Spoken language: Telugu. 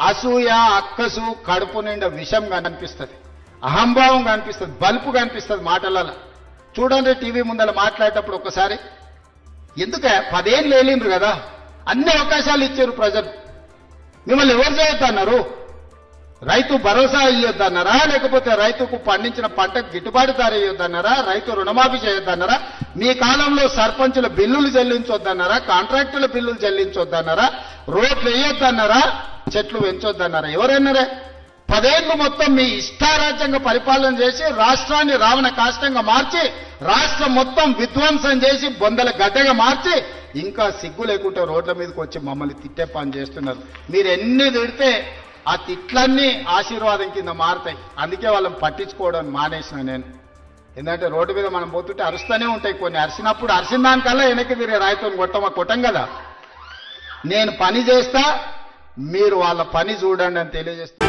అసూయ అక్కసు కడుపు నిండా విషం కనిపిస్తుంది, అహంభావం కనిపిస్తుంది, బలుపు కనిపిస్తుంది మాటలలో. చూడండి టీవీ ముందర మాట్లాడేటప్పుడు ఒకసారి ఎందుకే 10 ఏళ్ళు లేలిండ్రు కదా, అన్ని అవకాశాలు ఇచ్చారు ప్రజలు, మిమ్మల్ని ఎవరు చేయొద్దన్నారు? రైతు భరోసా ఇవ్వద్దన్నారా, లేకపోతే రైతుకు పండించిన పంటకు గిట్టుబాటు ధర ఇవ్వద్దన్నారా, రైతు రుణమాఫీ చేయొద్దన్నారా, మీ కాలంలో సర్పంచుల బిల్లులు చెల్లించొద్దన్నారా, కాంట్రాక్టుల బిల్లులు చెల్లించొద్దన్నారా, రోడ్లు వేయొద్దన్నారా, చెట్లు పెంచొద్దన్నారా? ఎవరన్నారే? 10 ఏళ్ళు మొత్తం మీ ఇష్టారాజ్యంగా పరిపాలన చేసి రాష్ట్రాన్ని రావణ కాష్టంగా మార్చి రాష్ట్రం మొత్తం విధ్వంసం చేసి బొందల గడ్డగా మార్చి ఇంకా సిగ్గు లేకుంటే రోడ్ల మీదకి వచ్చి మమ్మల్ని తిట్టే పని చేస్తున్నారు. మీరు ఎన్ని తిడితే ఆ తిట్లన్నీ ఆశీర్వాదం కింద మారుతాయి. అందుకే వాళ్ళని పట్టించుకోవడం మానేసిన నేను. ఎందుకంటే రోడ్డు మీద మనం పోతుంటే అరుస్తూనే ఉంటాయి, కొన్ని అరిసినప్పుడు అరిసిన దానికల్లా వెనక్కి తిరిగి రాయితో కొట్టం కదా. నేను పని చేస్తా, మీరు వాళ్ళ పని చూడండి అని తెలియజేస్తా.